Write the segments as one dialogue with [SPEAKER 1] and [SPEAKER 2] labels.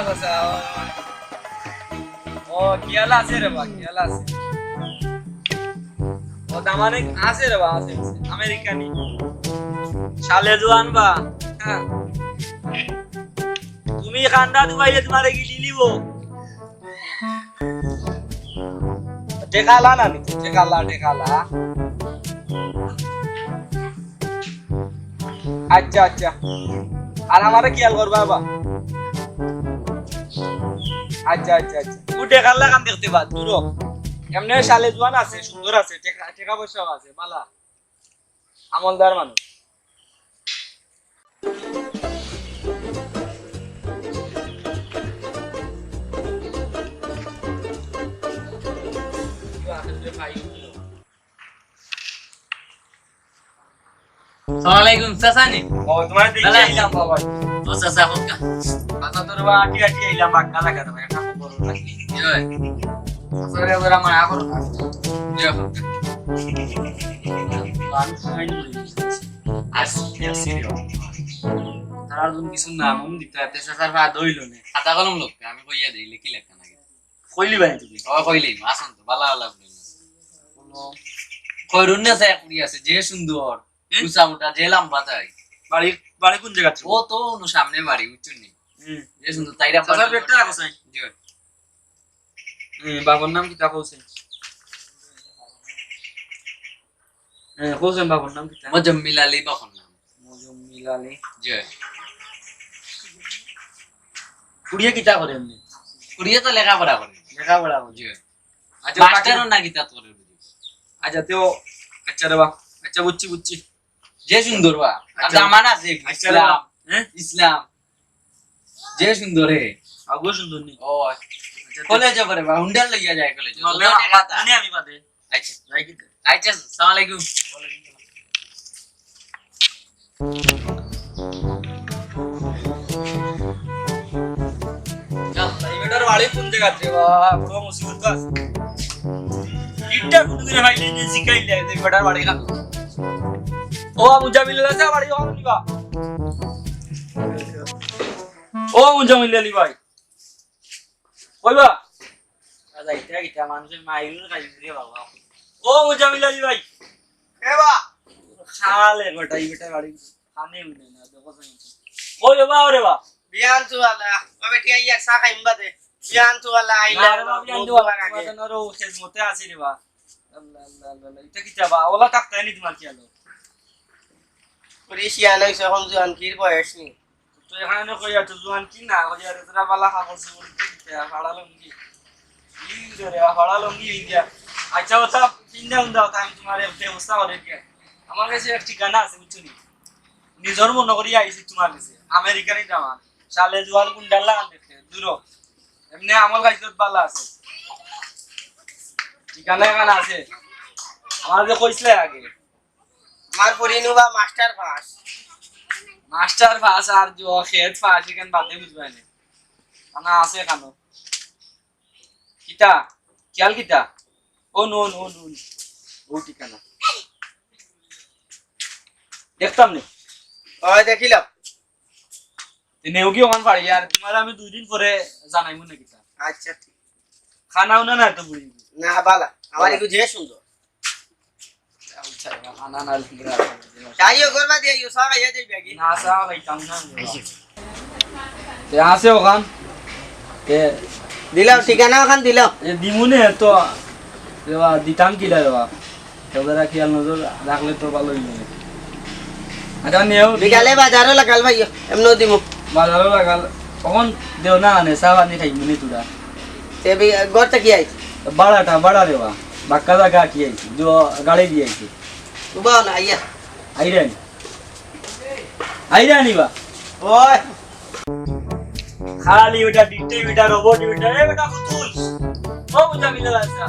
[SPEAKER 1] চাচা ও কিয়ালা আছে রে বা কিয়ালা আছে ও দামানে আছে রে বা আছে আমেরিকানি শালে জোয়ান বা হ্যাঁ তুমি কান্দা দুবাইয়ে তোমারে গিলি লিবো টেকালা না টেকালা আচ্ছা আচ্ছা আর আমারে খেয়াল করবা বাবা আচ্ছা আচ্ছা আচ্ছা তুই টেকালা কান দেখতে পাস দূর এমনি শালে জোয়ান আছে সুন্দর আছে টেকা পয়সা আছে বালা আমলদার মানুষ
[SPEAKER 2] Assalamualaikum চাচা নি
[SPEAKER 1] ও তোমার দেখি আইলাম বাবা
[SPEAKER 2] ও চাচা হোকা
[SPEAKER 1] আচ্ছা তোর বা আটি আটি আইলাম বাক্কা লাগা তোমার একটা খবর লাগি
[SPEAKER 2] জয়
[SPEAKER 1] সরে ওরা মায়া করো
[SPEAKER 2] জয় হোকা
[SPEAKER 1] মানুষ আইনি
[SPEAKER 2] আসি তার জন্য কিছু নাম দিতে এত চাচার পা দইলো নে খাতা কলম লোককে আমি কইয়া দেই লিখি লেখা নাকি
[SPEAKER 1] কইলি ভাই তুমি
[SPEAKER 2] ও কইলি আসুন তো বালা বালা কোনো কইরুন না স্যার কুড়ি আছে যে সুন্দর উঁচা মোটা যে লম্বা তাই
[SPEAKER 1] বাড়ি বাড়ি কোন জায়গা
[SPEAKER 2] ও তো ওনো সামনে বাড়ি উচ্চুন নি যে সুন্দর তাইরা
[SPEAKER 1] চাচার পেটটা রাখো সাই
[SPEAKER 2] জয়
[SPEAKER 1] বাবার নাম কি তা কইছে কইছেন বাবার নাম কি তা
[SPEAKER 2] মজম্মিল আলী বাখন নাম
[SPEAKER 1] মুজাম্মিল আলী
[SPEAKER 2] জয়
[SPEAKER 1] কুড়িয়ে কিটা করে এমনি
[SPEAKER 2] কুড়িয়ে তো লেখাপড়া করে
[SPEAKER 1] লেখাপড়া করে
[SPEAKER 2] জয়
[SPEAKER 1] আচ্ছা
[SPEAKER 2] মাস্টারও না গীতা করে
[SPEAKER 1] আচ্ছা তেও আচ্ছা রে বা আচ্ছা বুঝছি
[SPEAKER 2] যে সুন্দর বা
[SPEAKER 1] আচ্ছা।
[SPEAKER 2] জামান আছে
[SPEAKER 1] আচ্ছা রে বা
[SPEAKER 2] ইসলাম
[SPEAKER 1] হ্যাঁ
[SPEAKER 2] ইসলাম যে সুন্দর হে
[SPEAKER 1] আগো সুন্দর নি
[SPEAKER 2] ও কলেজে পড়ে বা হুন্ডাল লইয়া যায় কলেজে
[SPEAKER 1] আমি বাদে
[SPEAKER 2] আচ্ছা
[SPEAKER 1] যাই কি
[SPEAKER 2] আচ্ছা আসসালামু আলাইকুম
[SPEAKER 1] এটার বাড়ি কোন জায়গা রে বা বড় মুসিবত আছে ইটটা কোন দিনে ভাই যে শিখাইলে যে এটার বাড়ি না ও মুজামিল আছে বাড়ি ও নিবা ও মুজামিল আলী ভাই কইবা আচ্ছা এটা মানুষের মাইরুর কাজ দিয়ে বাবা ও মুজামিল আলী ভাই এ বা খালে গোটাই বেটা বাড়ি খানে উঠে না দেখো ও বাবা ওরে বা
[SPEAKER 3] বিয়ান তো আল্লাহ ওবে টিয়া ইয়ার সা খাইম বাদে বিয়ান তো আল্লাহ আইলা
[SPEAKER 1] বিয়ান তো আল্লাহ তোমার ও শেষ মতে আছে রে বা আল্লাহ আল্লাহ আল্লাহ এটা কি চাবা ওলা থাকতে নি তোমার কি আলো
[SPEAKER 3] পুলিশিয়া নাই সখন জুয়ান কির বয়স নি
[SPEAKER 1] তো এখানে কইয়া তো জুয়ান কি না কইয়া রে তোরা বালা খাবো সুন কি ফাড়া লঙ্গি ই রে ফাড়া লঙ্গি ইন্ডিয়া আচ্ছা ওটা পিন্ডা উন্দা আমি তোমার ব্যবস্থা করে কি আমার কাছে এক ঠিকানা আছে বুঝছনি নিজর মনে করি আইছি তোমার কাছে আমেরিকানি দামা শালে জুয়ান গুন্ডাল লাগান দেখতে দূর এমনি আমল গাইছত বালা আছে ঠিকানা এখানে আছে আমার যে কইছিলে আগে
[SPEAKER 3] আমার পরিনু বা মাস্টার পাস
[SPEAKER 1] মাস্টার পাস আর যে খেত পাস এখানে বাদে বুঝবাই না আনা আছে কেন কিতা খেয়াল কিতা ও নুন ও ঠিকানা দেখতাম নে
[SPEAKER 3] ওই দেখিলাম
[SPEAKER 1] নেও কি ওখান পারি আর তোমার আমি 2 দিন পরে জানাইমু না কিতা
[SPEAKER 3] আচ্ছা ঠিক
[SPEAKER 1] খানাও না তো বুড়ি
[SPEAKER 3] না বালা আমার একটু যে সুন্দর
[SPEAKER 1] আচ্ছা খানা না লিখরা
[SPEAKER 3] চাইও করবা দিয়ে ইউ সা খাইয়া দেই ব্যাগি
[SPEAKER 1] না সা খাইতাম না তে আছে ওখান তে
[SPEAKER 3] দিলাম ঠিকানা ওখান দিলাম
[SPEAKER 1] এ দিমুনে তো দেবা দিতাম কি দেবা তোরা খেয়াল নজর রাখলে তো ভালো হইবে আচ্ছা নেও
[SPEAKER 3] বিকালে বাজারও লাগাল ভাই এমনো দিমু
[SPEAKER 1] বাজারও লাগাল কখন দেও না নে সা আনি খাইমুনি তুরা
[SPEAKER 3] তে গরটা কি আইছে
[SPEAKER 1] बड़ा रे वाह बक्का दा का की आई जो गाड़ी दी आई
[SPEAKER 3] তুবা না আইয়া
[SPEAKER 1] आईरानी बा
[SPEAKER 3] ওই
[SPEAKER 1] खाली बेटा डीटे बेटा रोबोट बेटा ए बेटा कुतुल ओ मुझे मिला था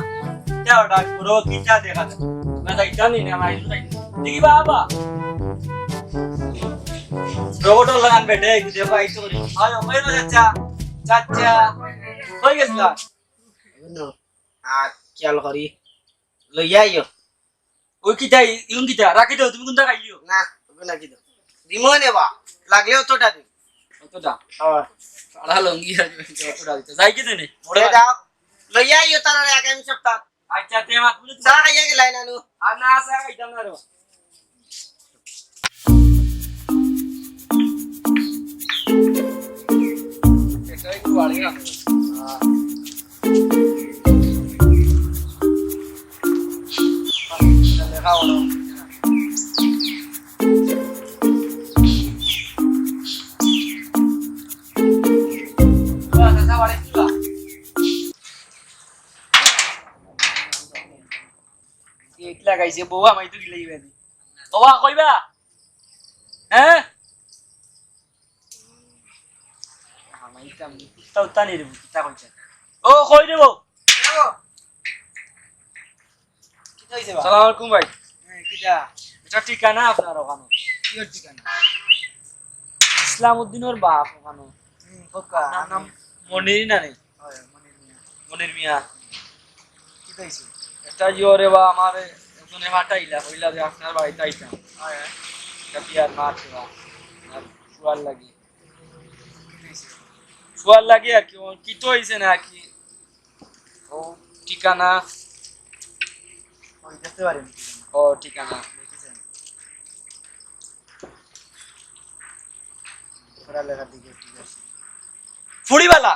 [SPEAKER 1] क्या बेटा प्रो कितना देखा था मैं तो इतना नहीं ना मैं देखी बाबा रोबोट लगान बैठे देखो आई तो आयो मेरा चाचा কই গেছলা
[SPEAKER 3] আর খেয়াল করি লইয়া আইও
[SPEAKER 1] ওই কি তাই ইউন কি তা রাখি দাও তুমি কোনটা খাইলিও
[SPEAKER 3] না ওকে নাকি দাও দিমো নেবা লাগলে অতটা দিম
[SPEAKER 1] কতটা
[SPEAKER 3] হ্যাঁ
[SPEAKER 1] সারা লঙ্গি আর কতটা দিতে যাই কি জানি
[SPEAKER 3] ওরে যাও লইয়া আইও তারা আগামী সপ্তাহ
[SPEAKER 1] আচ্ছা তে মাত বুঝে
[SPEAKER 3] চা খাইয়া গেলাই নানু
[SPEAKER 1] আর না আসা খাইতাম না রে এটাই কি বাড়ি না লেখা হলো একলা গাইছে বউ আমাই তো গিলাই বানি ওবা কইবা হ্যাঁ আমাই কাম কুত্তা উত্তা নি রে কুত্তা কইছে ও কই দেব
[SPEAKER 3] কি কইছে বা
[SPEAKER 1] সালাম আলাইকুম ভাই
[SPEAKER 3] কিটা
[SPEAKER 1] এটা ঠিকানা আপনার ওখানে
[SPEAKER 3] কি ঠিকানা
[SPEAKER 1] ইসলাম উদ্দিনের বাপ ওখানে
[SPEAKER 3] কোকা
[SPEAKER 1] আপনার নাম মনির না নেই
[SPEAKER 3] হয় মনির মিয়া
[SPEAKER 1] মনির মিয়া
[SPEAKER 3] কি কইছে
[SPEAKER 1] এটা জিওরে বা আমার একজনে হাঁটাইলা কইলা যে আপনার বাড়িতে আইতাম
[SPEAKER 3] হয়
[SPEAKER 1] এটা বিয়ার মাঠ বা আর শুয়ার লাগি
[SPEAKER 3] কি কইছে
[SPEAKER 1] শুয়ার লাগি আর কি কি তো হইছে না কি ও ঠিকানা
[SPEAKER 3] ওই দেখতে পারেন
[SPEAKER 1] ও ঠিকানা
[SPEAKER 3] দেখেছেন পড়ালেখার দিকে ঠিক আছে
[SPEAKER 1] ফুড়িবালা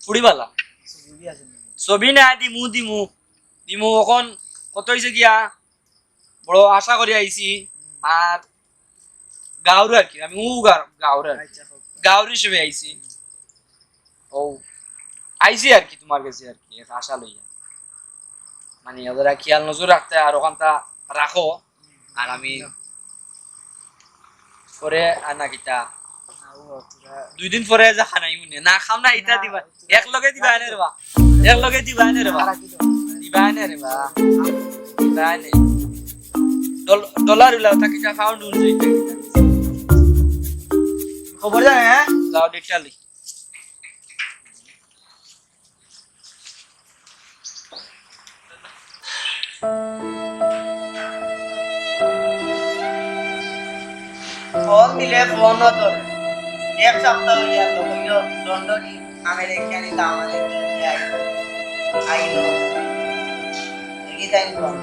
[SPEAKER 3] ছবি আছে
[SPEAKER 1] ছবি না দিমু দিমু দিমু এখন কত হয়েছে গিয়া বড় আশা করি আইছি আর গাউর আর কি আমি গাউর আর
[SPEAKER 3] আচ্ছা হোক
[SPEAKER 1] গাউর হিসেবে আইছি ও আইছি আর কি তোমার কাছে আর কি একটা আশা লইয়া মানে ওরা খেয়াল নজর রাখতে আর ওখানটা রাখো আর আমি পরে আর না কিতা দুই দিন পরে যা খানাই মনে না খাম না ইটা দিবা এক লগে দিবা এনে রে বা এক লগে দিবা এনে রে বা দিবা এনে রে বা দিবা এনে ডলার উলাও তাকে যা ফাউন্ড উন যাইতে
[SPEAKER 3] খবর জানে হ্যাঁ
[SPEAKER 1] যাও দেখতালি
[SPEAKER 3] ফোন দিলে ফোন ধরে এক সপ্তাহ হইয়া তো হইল লন্ডনে আমেরিকানি তো আমাদের আইলো দেখি তাই ফোন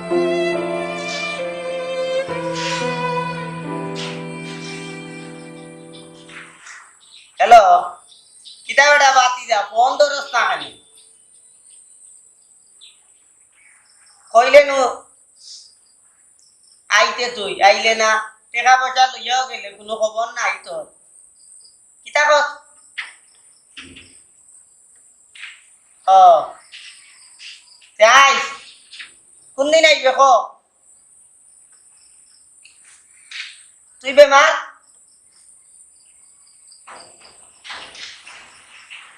[SPEAKER 3] হ্যালো কিতা বেটা বাতি যা ফোন ধরস না খালি কইলে নু আইতে তুই আইলে না টাকা পয়সা লইয়াও গেলে কোনো খবর নাই তোর কিতা কস ও যাই কোনদিন আইবে ক তুই বেমার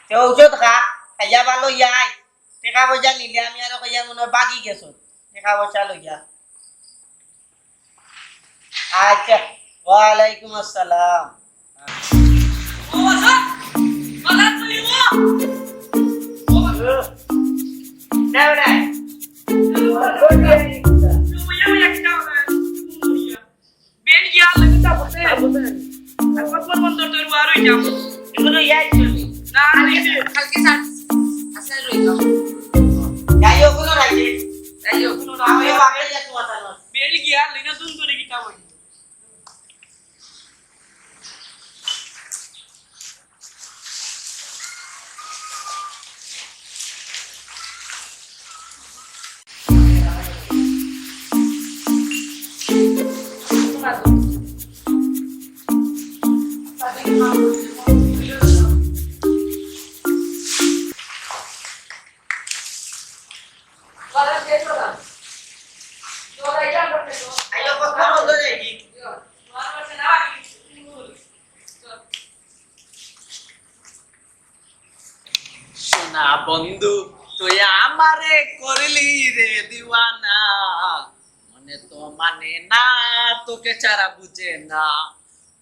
[SPEAKER 3] তে ঔষধ খা খাইয়া ভালো ইয়াই টাকা পয়সা নিলে আমি আরো কইয়া মনে হয় বাগি গেছো টাকা পয়সা লইয়া আচ্ছা ওয়ালাইকুম আসসালাম
[SPEAKER 2] সোনা বন্ধু তুই আমারে করলি রে দিওয়ানা মনে তো মানে না তোকে ছাড়া বুঝে না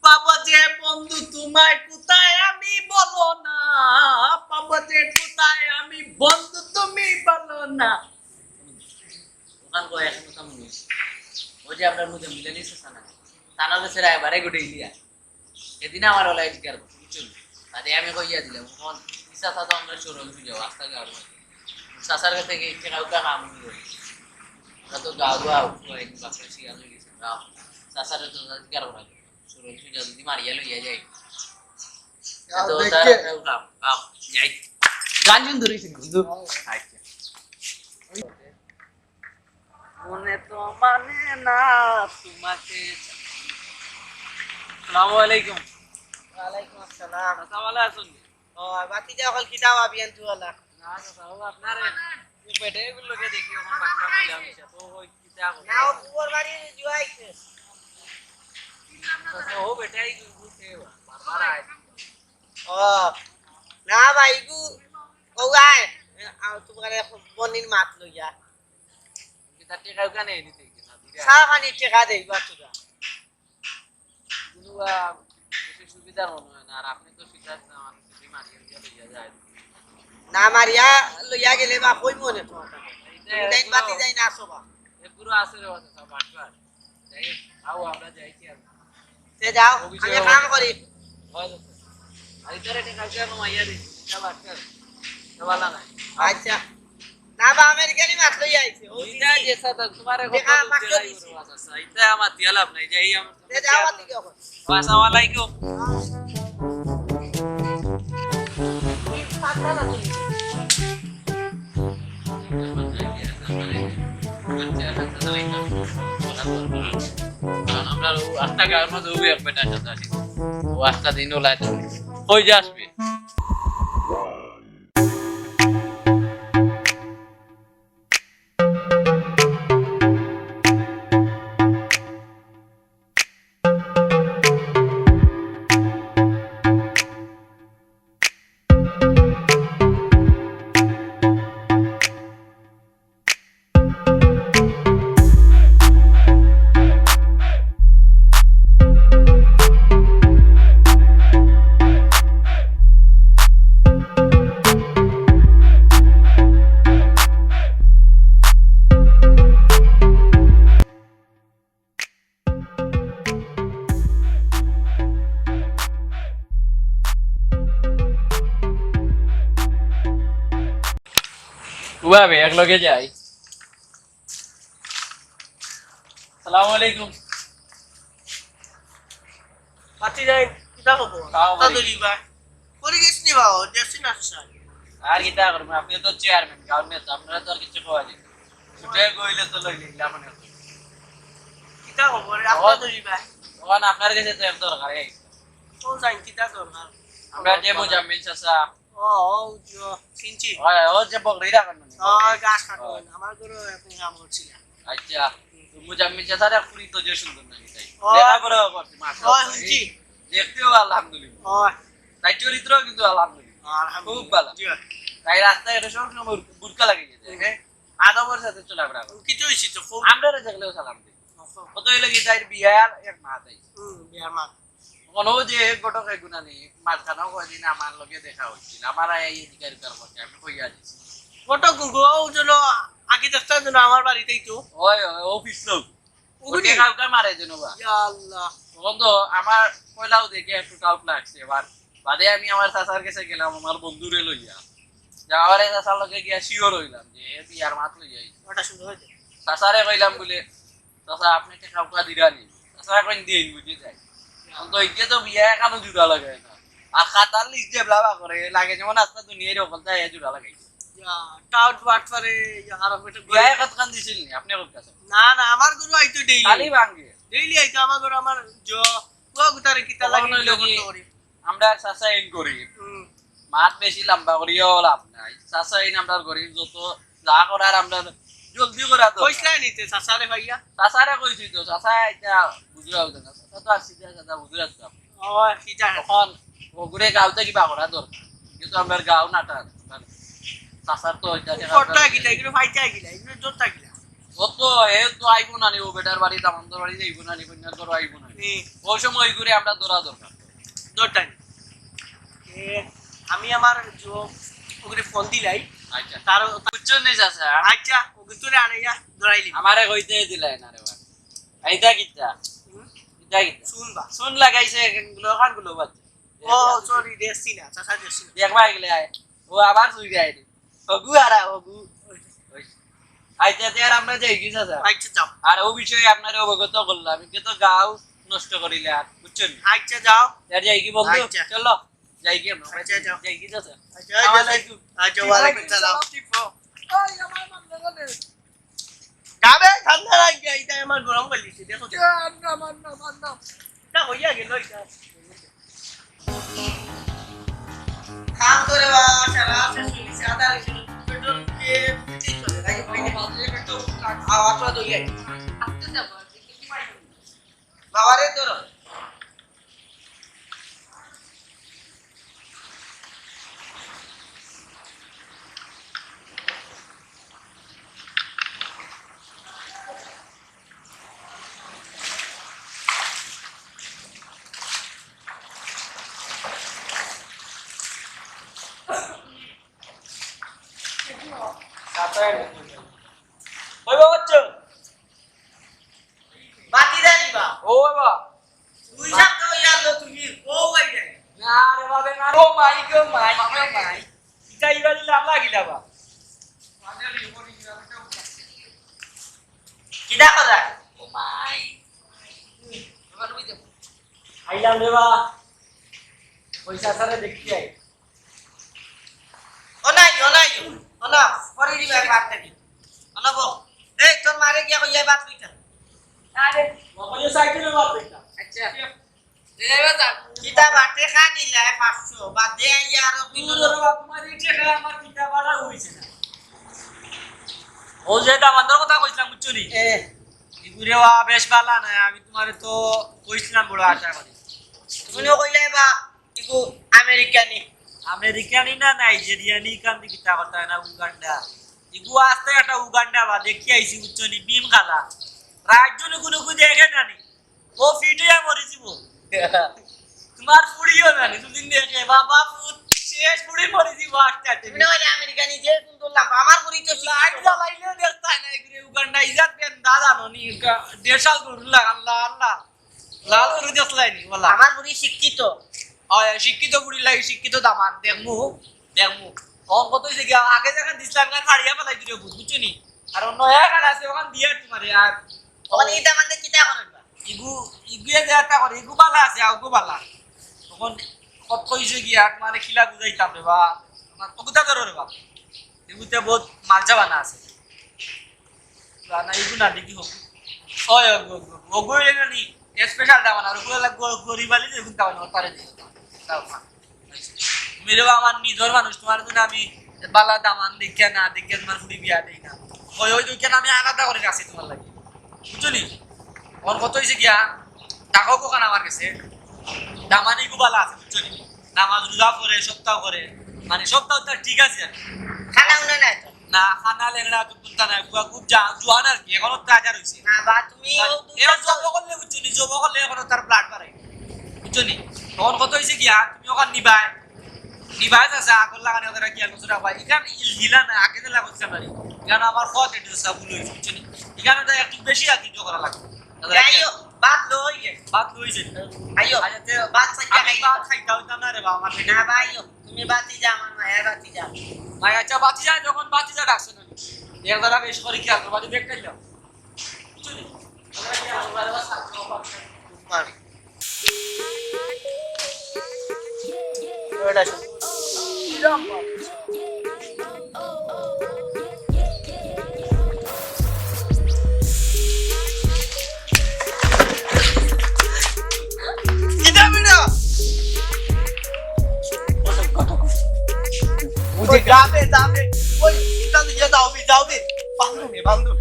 [SPEAKER 2] পাবো যে বন্ধু তোমায় কোথায় আমি বলো না পাবো যে কোথায় আমি বন্ধু তুমি বলো না ওখান করে এখন কথা মনে হয়েছে ওই যে আপনার মধ্যে মিলে নিচ্ছে সানা তানা দেশের এবারে গোটে ইলিয়া এদিন আমার ওলাই জিজ্ঞাসা বুঝছেন তাহলে আমি কইয়া দিলাম কোন ইচ্ছা থাকতো আমরা শোরুম খুঁজে রাস্তা গাড়ি সাসার কাছে গিয়ে কাউকে কাম করি তো গাও গাও কয়েক বাপরে শিয়াল হয়ে গেছে গাও সাসারে তো অধিকার করা শোরুম খুঁজে যদি মারিয়া লইয়া যায় তো তার কাম গাও যাই গান ধরেছি বন্ধু আচ্ছা মনে তো মানে না তোমাকে আসসালামু আলাইকুম
[SPEAKER 3] ওয়ালাইকুম আসসালাম
[SPEAKER 2] আচ্ছা ভালো আছেন
[SPEAKER 3] ও বাকি যে অকল কিতাব আবিয়ান তুয়ালা
[SPEAKER 2] না বাবু আপনার পেটে গুলোকে দেখি এখন বাচ্চা মিলা মিশা তো ওই কিতা করে
[SPEAKER 3] নাও পুয়ার বাড়ি জুয়াইছে
[SPEAKER 2] তো ও বেটাই গুতে বারবার আয়
[SPEAKER 3] ও না ভাই গু ওগায় তোমার বনির মাত লইয়া
[SPEAKER 2] কিতা টেকাও কানে দিতে কিনা দিরা
[SPEAKER 3] চা খানি টেকা দেইবা তোরা
[SPEAKER 2] গুনুয়া বেশি সুবিধা মনে হয় না আর আপনি তো শিখাস না মানুষ যদি মারিয়ে লইয়া যায়
[SPEAKER 3] না মারিয়া লইয়া গেলে বা কই মনে তোমার দিন বাতি যাই না সবা
[SPEAKER 2] এ পুরো আছে রে কথা সব বাটবার যাই আও আমরা যাইছি আর
[SPEAKER 3] তে যাও আমি কাম করি
[SPEAKER 2] হয় তো আর ইতারে টেকাও কেন মাইয়া দি এটা বাটবার সবালা না
[SPEAKER 3] আচ্ছা না বা আমেরিকানি মাত লইয়া আইছে ও
[SPEAKER 2] ইতা যেসা তো তোমারে
[SPEAKER 3] দেখা
[SPEAKER 2] কত
[SPEAKER 3] মাত্র
[SPEAKER 2] দিলাই
[SPEAKER 3] দিছি।
[SPEAKER 2] করবা আছে ইতা আমার দিয়ালাম নাই যাই আমরা
[SPEAKER 3] তে যাও আতি কখন
[SPEAKER 2] আসসালামু আলাইকুম আমরা আটটা গাঁয়ের মধ্যে ওই এক বেটার সাথে আছি ও আটটা দিন ওলাই ওই যে আসবে উবাবে এক লগে যাই আসসালামু আলাইকুম
[SPEAKER 3] বাতি যাই কিতা হবো
[SPEAKER 2] খাও
[SPEAKER 3] তা
[SPEAKER 2] বাড়ি।
[SPEAKER 3] দলিবা করি গেছ নি বাও দেখছি না স্যার
[SPEAKER 2] আর কিতা করব আপনি তো চেয়ারম্যান গাঁও নেতা আপনারা তো আর কিছু খাওয়া যায় ছুটে গইলে তো লই লিখলাম মানে
[SPEAKER 3] কিতা হবো রে আপনা দলিবা
[SPEAKER 2] তখন আপনার কাছে তো এক দরকার এই
[SPEAKER 3] কোন সাইন কিতা দরকার
[SPEAKER 2] আমরা যে মুজাম্মিল চাচা
[SPEAKER 3] ও ও জো সিনচি
[SPEAKER 2] ও যে বকরি রাখেন মানে
[SPEAKER 3] ও গাছ কাটুন আমার গরু এখন কাম করছিল
[SPEAKER 2] আচ্ছা তো মুজাম্মিল চাচা রে পুরি তো যে সুন্দর না তাই
[SPEAKER 3] ও।
[SPEAKER 2] দেখা করে করতে
[SPEAKER 3] ও
[SPEAKER 2] মাশাআল্লাহ
[SPEAKER 3] সিনচি
[SPEAKER 2] দেখতেও আলহামদুলিল্লাহ
[SPEAKER 3] ও
[SPEAKER 2] তাই চরিত্র কিন্তু আলহামদুলিল্লাহ খুব ভালো
[SPEAKER 3] জি
[SPEAKER 2] তাই রাস্তায় এটা সব সময় বুটকা লাগে গেছে হ্যাঁ আদবের সাথে চলাফেরা করে
[SPEAKER 3] কিছু হইছে তো খুব
[SPEAKER 2] আমরা দেখলেও সালাম দিই কত হইলে কি তাই বিয়ার এক মাস আই
[SPEAKER 3] বিয়ার মা
[SPEAKER 2] কোনো যে গটক এগুনা নেই মাঝখানেও কয়দিন আমার লগে দেখা হচ্ছিল আমার এই অধিকারী কার করতে আমি কইয়া দিছি
[SPEAKER 3] ফটো গুগো জলো আগে দেখতা জন্য আমার বাড়িতেই তো
[SPEAKER 2] ওই অফিস লোক
[SPEAKER 3] ওগুলি?
[SPEAKER 2] ওগুলি কাউকে মারে যেন বা
[SPEAKER 3] ইয়া আল্লাহ
[SPEAKER 2] তখন তো আমার পয়লাও দেখে একটু টাউট লাগছে এবার বাদে আমি আমার চাচার কাছে গেলাম আমার বন্ধুরে লইয়া যাওয়ার চাচার লগে গিয়া শিওর হইলাম যে এ বিয়ার মাত লইয়া আইছে।
[SPEAKER 3] ওটা সুন্দর হয়েছে
[SPEAKER 2] চাচারে কইলাম বলে চাচা আপনি কাউকা দিরা নি চাচা কইন দিন বুঝে যায় তো ইকে তো বিয়া এখানে জুড়া লাগায় না আর খাতার লিস্ট যে ব্লাবা করে লাগে যেমন আস্তে দুনিয়ার ওখান থেকে জুড়া লাগাইছে
[SPEAKER 3] ইয়া টাউট বাট করে আর একটা
[SPEAKER 2] বিয়া কতখান দিছিল নি আপনি কোন কাছে
[SPEAKER 3] না না আমার গরু আইতো
[SPEAKER 2] খালি
[SPEAKER 3] ডেইলি
[SPEAKER 2] ভাঙ্গে
[SPEAKER 3] ডেইলি আইতো আমার গরু আমার জো পুয়া গুতারে কিতা লাগে
[SPEAKER 2] তখন হইলো কি?
[SPEAKER 3] করি
[SPEAKER 2] আমরা চাচা ইন করি মাত বেশি লম্বা করিও লাভ নাই চাচা ইন আমরা করি যত যা করার আমরা জলদি করা তো
[SPEAKER 3] কইছলা নিতে সাসারে ভাইয়া
[SPEAKER 2] চাচারে কইছি তো চাচা এটা বুঝরা হতো না চাচা তো আসছি চাচা বুঝরা তো
[SPEAKER 3] ও কি জানে
[SPEAKER 2] তখন ওগুরে গাঁওতে কিবা করা দরকার কিন্তু আমরা গাঁও নাটা চাচার তো এটা
[SPEAKER 3] ফটো গিলা এগুলো ফাইটা গিলা এগুলো জোরটা গিলা
[SPEAKER 2] কত এ তো আইবো না নি ও বেটার বাড়ি দামন্দর বাড়ি যাইবো না নি কন্যার ঘর আইবো না নি। ওই সময় ঘুরে আমরা দৌড়া দরকার
[SPEAKER 3] জোরটা আমি আমার জো ওগুলো ফোন দিলাই
[SPEAKER 2] আচ্ছা
[SPEAKER 3] তার
[SPEAKER 2] বুঝছেন নি চাচা
[SPEAKER 3] আচ্ছা ওগুলো তোরে আনাইয়া ধরাইলি
[SPEAKER 2] আমারে কইতে দিলাই না রে ভাই আইতা কিতা কিতা কিতা
[SPEAKER 3] শুনবা
[SPEAKER 2] শুন লাগাইছে গুলো খান গুলো বাচ্চা
[SPEAKER 3] ও সরি দেশি না চাচা দেশি না।
[SPEAKER 2] দেখবা গেলে আয় ও আবার চুই যায় ওগু আরা ওগু আইতে আর আমরা যাই কি চাচা
[SPEAKER 3] আচ্ছা যাও
[SPEAKER 2] আর ও বিষয়ে আপনার অবগত করলাম কিন্তু গাও নষ্ট করিলে আর বুঝছেন
[SPEAKER 3] আচ্ছা যাও
[SPEAKER 2] আর যাই কি বলতো
[SPEAKER 3] আচ্ছা।
[SPEAKER 2] চলো যাই কি আমরা
[SPEAKER 3] আচ্ছা, যাও।
[SPEAKER 2] যাই কি চাচা
[SPEAKER 3] আচ্ছা
[SPEAKER 2] আসসালামু আলাইকুম।
[SPEAKER 3] আচ্ছা ওয়ালাইকুম সালাম যাবে ঠান্ডা লাগে এটা আমার গরম বলিছে দেখো না হইয়া গেল এটা কাম করে বা সারা শেষ হইছে আদা হইছে পেট্রোল দিয়ে ফিটিং করে গাড়ি পাইনে আওয়াজ তো হইয়া বাবারে ধরো
[SPEAKER 1] ওই বাবা হচ্ছে
[SPEAKER 3] বাতি জানিবা
[SPEAKER 1] ও বাবা
[SPEAKER 3] তুই সব তো ইয়ালো তুমি ও ভাই যায়
[SPEAKER 1] না রে বাবা না ও মাই গো মাই এটা ইবালি লাভ লাগি দাবা
[SPEAKER 3] কিডা কথা
[SPEAKER 2] ও মাই
[SPEAKER 1] আইলাম রে বাবা পয়সা সারে দেখি আই
[SPEAKER 3] ও নাই পরে দিবা কাটতে কি অনব এই তোর মারে গিয়া কইয়া বাত কইতা
[SPEAKER 1] আরে বাবা যে সাইকেলে বাপ দেখতা
[SPEAKER 2] আচ্ছা দেবা যা
[SPEAKER 3] কিতা বাতে খা দিলা 500 বাদ দে ইয়ার
[SPEAKER 1] তুই রে বাপ তোমার ইচ্ছে খেলা আমার কিতা বাড়া হইছে না ও যেটা আমাদের কথা কইছিলাম বুঝছনি
[SPEAKER 3] এ
[SPEAKER 1] ইগুরে ওয়া বেশ ভালো না আমি তোমারে তো কইছিলাম বড় আশা করি
[SPEAKER 3] তুমি কইলে বা ইগু আমেরিকানি
[SPEAKER 1] আমেরিকানি না নাইজেরিয়ানি কান কিতা কথা না উগান্ডা ইগু আসতে একটা উগান্ডা বা দেখি আইছি বুঝছনি বিম খালা রাজ্যনে কোনো কু দেখে নানি ও ফিটিয়া মরি যাব তোমার ফুড়িও নানি তুমি দেখে বাবা ফুট শেষ ফুড়ি মরি যাব আস্তে আস্তে
[SPEAKER 3] তুমি কইলে আমেরিকানি যে সুন্দর লাভ আমার করি তো
[SPEAKER 1] লাইট জ্বালাইলে দেখতা না এগুলো উগান্ডা ইজাত পেন দাদা ননি দেশাল গুরুল্লাহ আল্লাহ আল্লাহ লাল গরু দেখলাইনি বলা
[SPEAKER 3] আমার করি শিক্ষিত
[SPEAKER 1] শিক্ষিত বুড়ি লাগে শিক্ষিত দামান দেখমু অন কত হইছে গিয়া আগে যখন দিছিলাম গান হারিয়া ফেলাই দিলে বুঝছো নি আর নয়া গান আছে ওখান দিয়ে তোমারে আর
[SPEAKER 3] ওখানে ইটা মানে কিতা করবা
[SPEAKER 1] ইগুয়ে দেয়াটা করে ইগু বালা আছে আগু বালা তখন কত কইছে গিয়া মানে খিলা বুঝাইতাম রে বা আমার কগুতা ধরো রে বা ইগুতে বহুত মালজা বানা আছে না ইগু না দেখি হোক ওই ওগুলো নি স্পেশাল দাম না ওগুলো গরিবালি দেখুন দাম না পারে মেরে আমার নিজের মানুষ তোমার জন্য আমি বালা দামান দেখে না দেখে তোমার ফুড়ি বিয়া দেই না ওই দেখে আমি আলাদা করে রাখছি তোমার লাগে বুঝলি ওর কত হয়েছে গিয়া টাকাও কোখান আমার কাছে দামানি গুবালা আছে বুঝলি নামাজ রোজা করে সপ্তাহ করে মানে সপ্তাহ তার ঠিক আছে
[SPEAKER 3] খানা উনা নাই তো
[SPEAKER 1] না খানা লেগড়া তো কুন্তা না খুব জোয়ান আর কি এখনো তাজা রয়েছে
[SPEAKER 3] না বা তুমি
[SPEAKER 1] এবার জব করলে বুঝছি জব করলে এখনো তার ব্লাড বাড়াই বুঝছি তখন কত হয়েছে গিয়া তুমি ওখান নিবাই আছে আগর লাগানি ওদের কি কিছু রাখবা এখানে হিলা না আগে দিলা করতে পারি এখানে আমার ফত এটা সব ভুল হয়েছে বুঝছি এখানে তো একটু বেশি আর কি করা লাগবে
[SPEAKER 3] আইও বাদ লইয়ে
[SPEAKER 1] বাদ লইছে
[SPEAKER 3] আইও বাদ সাইয়া
[SPEAKER 1] আমি বাদ খাইতে হইতাম না রে বাবা আমার
[SPEAKER 3] না বা আইও তুমি বাতি যা আমার মায়ের বাতি যা
[SPEAKER 1] ভাই আচ্ছা বাতি যায় যখন বাতি যা ডাকছে না এক দ্বারা বেশ করে খেয়াল করো বাতি দেখতে যাও বুঝলি
[SPEAKER 3] মার ওটা শুন কিটা বিড়া মুঝে যাবে ওই এটা দিয়ে যাও দে বান্ধব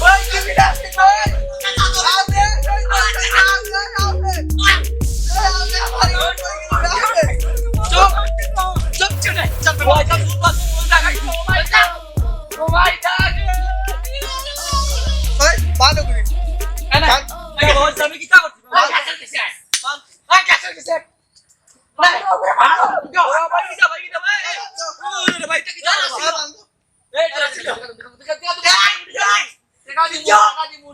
[SPEAKER 3] ওই কি বিড়া ওই
[SPEAKER 2] টেকা দিমু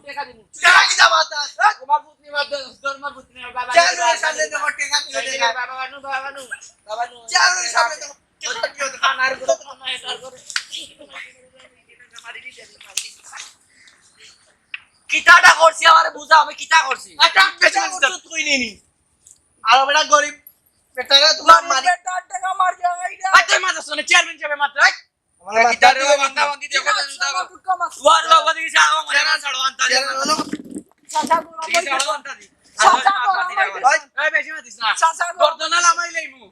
[SPEAKER 3] টাকা কি জামাতাস
[SPEAKER 2] তোমার পুতনি মার দরমার পুতনি বাবা
[SPEAKER 3] চেয়ারম্যানের সামনে দেখো টাকা দিও দেখা
[SPEAKER 2] বাবা বানু
[SPEAKER 3] চেয়ারম্যানের সামনে দেখো টাকা দিও দেখা
[SPEAKER 2] খানার করে খানা এটার করে কিটাটা করছি আমারে বুঝা আমি কিটা করছি
[SPEAKER 3] একটা বেশি ওষুধ কই নিনি আর বেটা গরিব বেটারা তোমার মারি
[SPEAKER 2] আই তুই মাথা শুনে চেয়ারম্যান যাবে মাত্র
[SPEAKER 3] আমার মাথা দিয়ে
[SPEAKER 2] বান্দা বান্দি দেখো ওয়ার বাবা দিকে যাও মানে না ছাড়ো আনতা দি ছাড়ো আনতা দি এই বেশি মাতিস না গর্দনা লামাই লইমু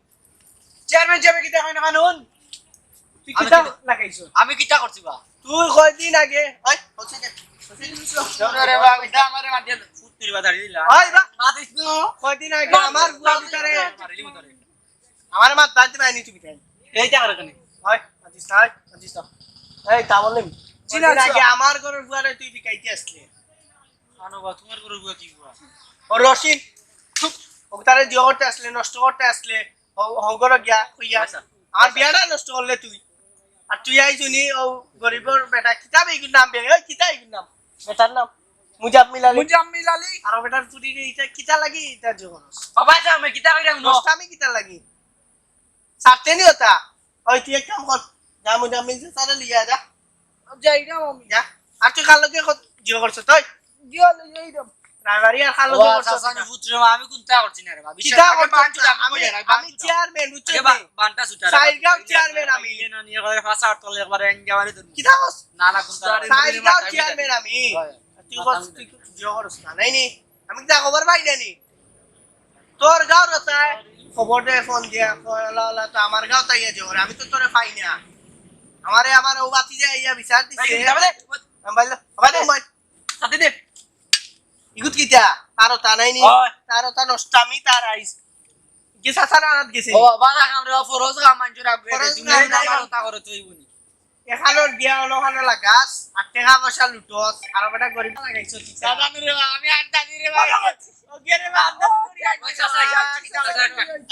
[SPEAKER 2] চেয়ারম্যান যাবে কিটা কই না কানুন
[SPEAKER 3] তুই কিটা লাগাইছো
[SPEAKER 2] আমি কিটা করছি বা
[SPEAKER 3] তুই কয়দিন আগে ওই হচ্ছে দে
[SPEAKER 2] রে বাবা এটা আমারে মাটি ফুটতির বাদারি দিলা
[SPEAKER 3] ওই বা
[SPEAKER 2] মাতিস না
[SPEAKER 3] কয়দিন আগে আমার বুয়া ভিতরে
[SPEAKER 2] মারিলি মতরে
[SPEAKER 3] আমার মা দাঁত বাইনি তুমি তাই
[SPEAKER 2] এইটা করে কেন
[SPEAKER 3] ওই আজিস না আজিস না এই তা বললেন কয়দিন আগে আমার ঘরের বুয়ারে তুই বিকাইতে আসলে
[SPEAKER 2] কানো বা তোমার করে বুয়া কি বুয়া
[SPEAKER 3] ও রশিদ ও তারে দিও করতে আসলে নষ্ট করতে আসলে হগর গিয়া কইয়া আর বিয়াটা নষ্ট করলে তুই আর তুই আইছুনি ও গরিবর বেটা কিতাব এই নাম বে ওই কিতা এই নাম বেটার নাম মুজাম্মিল আলী আর বেটার তুই এটা কিতা লাগি এটা জগনস
[SPEAKER 2] বাবা যা আমি কিটা কইরা নো
[SPEAKER 3] নষ্টামি কিতা লাগি সারতে নি ওটা ওই তুই এক কাম কর যা মুজাম্মিল সে সারে লিয়া যা যা আর তুই কাল লগে জিও করছ তুই রাইবারি আর কাল লগে করছ
[SPEAKER 2] সাসানি পুত্র আমি কোনটা করছি না রে বাবা
[SPEAKER 3] কিতা করছ আমি চেয়ারম্যান বুঝছো
[SPEAKER 2] বানটা সুটা
[SPEAKER 3] সাইগাঁও চেয়ারম্যান আমি
[SPEAKER 2] না নিয়ে করে ফাসা তলে একবারে এঙ্গা মারি দিন
[SPEAKER 3] কিতা করছ
[SPEAKER 2] না না কোনটা
[SPEAKER 3] সাইগাঁও চেয়ারম্যান আমি তুই করছ তুই জিও করছ না নাই নি আমি যা খবর পাই জানি তোর গাঁও রতায় খবর দে ফোন দিয়া কয়লা লা তো আমার গাঁও তাইয়া জোর আমি তো তোরে পাই না আমার ও বাতি যায় ইয়া বিচার দিছে আমারে
[SPEAKER 2] সাথে দে
[SPEAKER 3] ইগুত কিতা তারও তা নাই নি তারও তা নষ্টামি তার আইস কি সাসার আনাত গেছে
[SPEAKER 2] ও বাবা কামরে ফরজ কাম মানজুর আপগ্রেড
[SPEAKER 3] ফরজ
[SPEAKER 2] তুমি
[SPEAKER 3] নাই,
[SPEAKER 2] না
[SPEAKER 3] নাই,
[SPEAKER 2] করো তা করো তুই বুনি
[SPEAKER 3] এখানোর গিয়া ওখানে লাগাস আর টাকা পয়সা লুটস আর বেটা গরিব লাগাইছো
[SPEAKER 2] দাদা রে আমি আড্ডা দি রে ভাই
[SPEAKER 3] ও গেরে বা আদা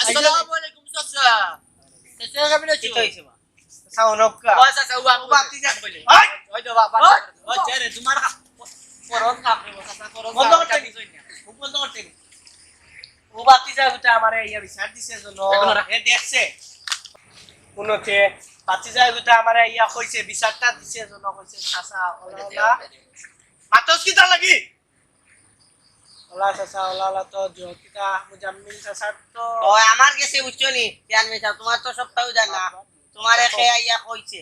[SPEAKER 2] আসসালামু আলাইকুম চাচা চাচা কেমন আছো
[SPEAKER 3] সাউনকা
[SPEAKER 2] ও চাচা ও বাবু
[SPEAKER 3] বাতি যা
[SPEAKER 2] ওই ওই তো বাবা ওই চেরে তোমার ফরজ কাম রে চাচা ফরজ
[SPEAKER 3] বন্ধ করতে বন্ধ করতে ও বাতি যা গুটা আমারে ইয়া বিচার দিছে জন্য
[SPEAKER 2] এখনো রাখ।
[SPEAKER 3] এ দেখছে কোনতে বাতি যা গুটা আমারে ইয়া কইছে বিচারটা দিছে জন্য কইছে চাচা ওলা মাতস কিটা লাগি ওলা চাচা ওলা তো জকিটা মুজাম্মিল চাচা তো
[SPEAKER 4] ও আমার কাছে উচ্চনি জ্ঞান মেশা তোমার তো সবটাও জানা তোমারে খেয়া ইয়া কইছে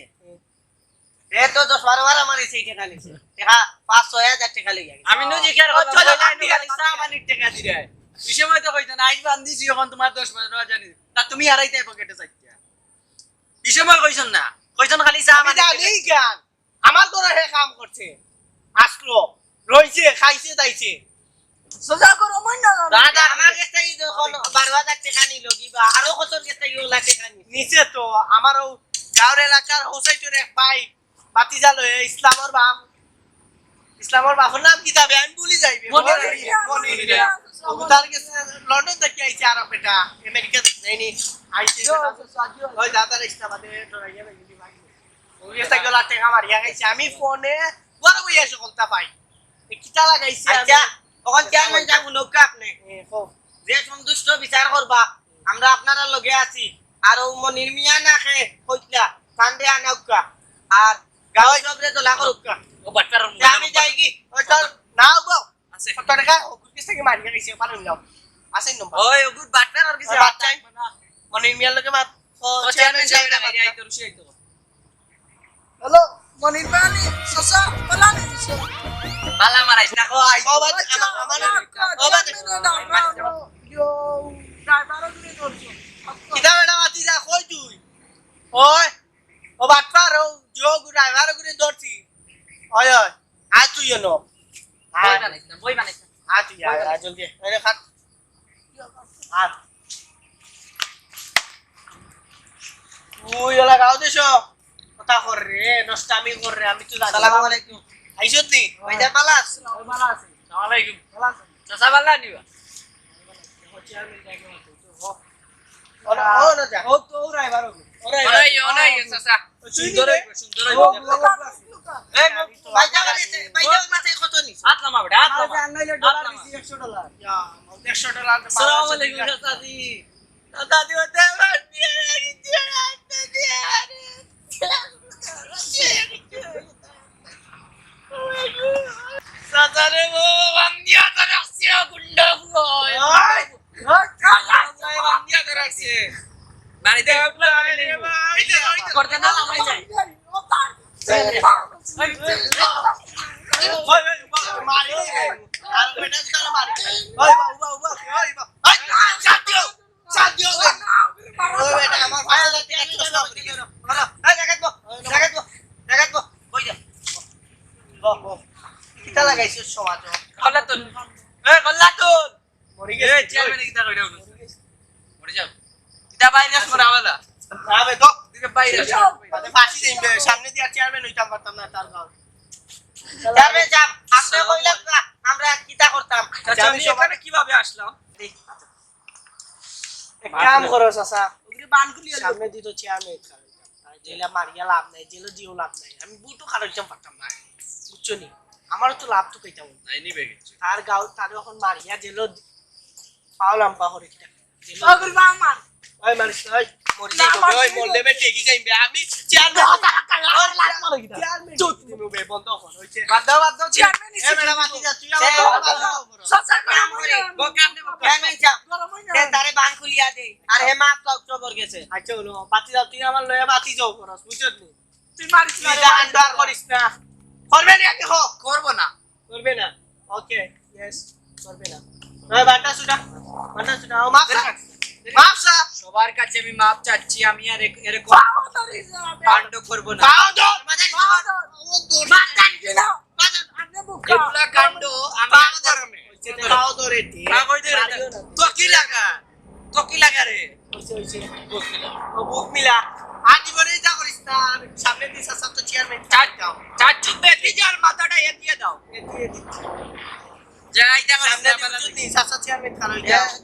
[SPEAKER 4] এ তো 10-12 বার আমার এই টাকা নিছে টাকা 5-6,000 টাকা লইয়া গেছে
[SPEAKER 2] আমি নজি কেয়ার করতে
[SPEAKER 3] চলো,
[SPEAKER 2] চলে
[SPEAKER 3] আমি
[SPEAKER 2] আমি সামানি টাকা দিরে এই সময় তো কইতা না আইজ বান্দিছি এখন তোমার 10-15 জানি তা তুমি হারাইতে পকেটে চাইতা এই সময় কইছন না কইছন খালি
[SPEAKER 3] আমি
[SPEAKER 2] সামানি
[SPEAKER 3] জানি জ্ঞান আমার ঘরে হে কাম করছে আসলো রইছে খাইছে যাইছে
[SPEAKER 4] দাদা আমার কাছে এই যখন 12,000 টাকা নিল কিবা আরো কত কাছে ইওলা টাকা নিছে
[SPEAKER 3] নিচে তো আমারও গাঁওর এলাকার হোসাইটোর এক ভাই বাতিজা লয়ে ইসলামর বাপের নাম কি যাবে আমি ভুলি যাইবে
[SPEAKER 2] মনির।
[SPEAKER 3] তার কাছে লন্ডন থেকে আইছে আর বেটা আমেরিকা থেকে নাইনি আইছে ওই দাদার ইসলামাবাদে ডরাইয়া বেগি ভাই ওই এসে গেল টাকা মারিয়া খাইছে আমি ফোনে বড় বইয়া সকলটা পাই কিটা লাগাইছে
[SPEAKER 4] আচ্ছা তখন চেয়ারম্যান সাহেব নৌকা আপনি যে সন্তুষ্ট বিচার করবা আমরা আপনারা লগে আছি আর ও মনির মিয়া না খে কইলা কান্দে আনাউকা আর গাঁও সবরে তো লাগরুকা
[SPEAKER 2] ও বাটকার
[SPEAKER 4] আমি যাই কি
[SPEAKER 3] ওই চল নাও গো
[SPEAKER 2] আছে
[SPEAKER 3] কত টাকা ওকুর থেকে মারিয়া খাইছে পারেন নাও আছে নম্বর
[SPEAKER 2] ওই গুড বাটকার আর কিছু
[SPEAKER 3] বাচ্চাই মনির মিয়ার লগে মাত
[SPEAKER 2] ও চেয়ারম্যান সাহেব না মারি আই করছি আই তো
[SPEAKER 3] হ্যালো মনির বানি সসা বলানি
[SPEAKER 2] বালা মারাইছ না কই
[SPEAKER 3] সবাই আমার সবাই কিটা বেটা মাতি যা কই তুই ওই ও বাটপার ও জো ড্রাইভার করে ধরছি ওই ওই আ তুই নো
[SPEAKER 2] বই বানাইছ না
[SPEAKER 3] আ তুই আ জলদি আরে খাট আ তুই ওলা গাও দেছো কথা কর রে নষ্টামি কর রে আমি তো জানি
[SPEAKER 4] আসসালামু আলাইকুম
[SPEAKER 3] আইছত নি
[SPEAKER 4] ভাইদা পালাস
[SPEAKER 3] ভালো আছে
[SPEAKER 2] আসসালামু আলাইকুম
[SPEAKER 3] ভালো আছে
[SPEAKER 2] চাচা বালা নিবা
[SPEAKER 3] ও না যা ও তো ড্রাইভার ও
[SPEAKER 2] ওরাই ওরাই চাচা সুন্দর সুন্দর এই
[SPEAKER 4] বাইজা বাড়িতে কত নিছ
[SPEAKER 2] আতলামা বেটা আতলামা
[SPEAKER 3] $100
[SPEAKER 2] আসসালামু আলাইকুম দাদি দাদি ওতে সাজারে ও বান্দিয়া তো রাখছে গুন্ডা কই বান্দিয়া তো রাখছে বাড়িতে করতে না আমায় যাই
[SPEAKER 3] মারি আর বেটা তারা মারি ওই বাবা ওই বাবা সাদিও ওই বেটা আমার ভাই লাগতে একটা প্রশ্ন করি এই জায়গাত বো কই যা বো কিটা লাগাইছিস সমাজ
[SPEAKER 2] কল্লাতুন এ কল্লাতুন
[SPEAKER 3] মরি
[SPEAKER 2] এ চেয়ারম্যান কিটা কইরা মরে যাও কিটা বাইরে আস মরা वाला
[SPEAKER 3] আবে তো
[SPEAKER 2] দিকে বাইরে আস
[SPEAKER 3] আরে ফাঁসি দিবে সামনে দিয়ে চেয়ারম্যান হইতাম পারতাম না তার গাঁও
[SPEAKER 4] যাবে যাব আপনি কইলা আমরা কিটা করতাম
[SPEAKER 2] আচ্ছা আমি এখানে কিভাবে আসলাম
[SPEAKER 3] এক কাম করো চাচা ওগুলি বানগুলি সামনে দিত চেয়ারম্যান জেলা মারিয়া লাভ নাই জেলে দিও লাভ নাই আমি বুটো খারাইতাম পারতাম না বুঝছো নি আমারও তো লাভ তো কইতাম
[SPEAKER 2] নাই নিবে কিছু
[SPEAKER 3] তার গাঁও তার এখন মারিয়া জেলো পাওলাম পাহরে কিটা
[SPEAKER 4] ওগুল বাংমান
[SPEAKER 3] ওই মারিস ওই মরি যাবে ওই মরলে বে টেকি যাইবে আমি চেয়ারম্যান চুপ দিমু বে বন্ধ কর হইছে
[SPEAKER 4] বাদ দাও
[SPEAKER 3] চেয়ারম্যান এ ম্যাডাম আতি যা তুই আমার
[SPEAKER 4] সসা করে আমি যাব তে তারে বান খুলিয়া দে আর হে মাপ অক্টোবর গেছে
[SPEAKER 3] আচ্ছা হলো বাতি যাও তুই আমার লয়া বাতি যাও করস বুঝছ নি
[SPEAKER 4] তুই মারিস
[SPEAKER 3] তুই যা আন্ডার করিস না করবে না কি হো
[SPEAKER 2] করব না
[SPEAKER 3] করবে না ওকে ইয়েস করবে না ওই বাটা সুদা ও মাপ সা
[SPEAKER 2] সবার কাছে আমি মাপ চাচ্ছি আমি আর এরকম কাণ্ড করব না
[SPEAKER 3] পাও দো
[SPEAKER 4] মাতান দিলো
[SPEAKER 2] এগুলা কাণ্ড আমি আর করব না
[SPEAKER 3] পাও দো রে
[SPEAKER 2] না কই দে তো কি লাগা রে
[SPEAKER 3] ও বুক মিলা আজ জীবনে যা করিস না সামনে দিস সব তো চেয়ারম্যান
[SPEAKER 2] চাচ্ছু বেটি যার মাথাটা এ দিয়ে দাও যাই যা
[SPEAKER 3] সামনে দিস সব চেয়ারম্যান খারাপ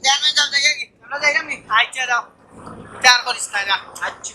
[SPEAKER 4] জানো যাও জায়গা কি
[SPEAKER 3] আমরা যাই না মি আইছে দাও চার করিস না
[SPEAKER 2] আচ্ছা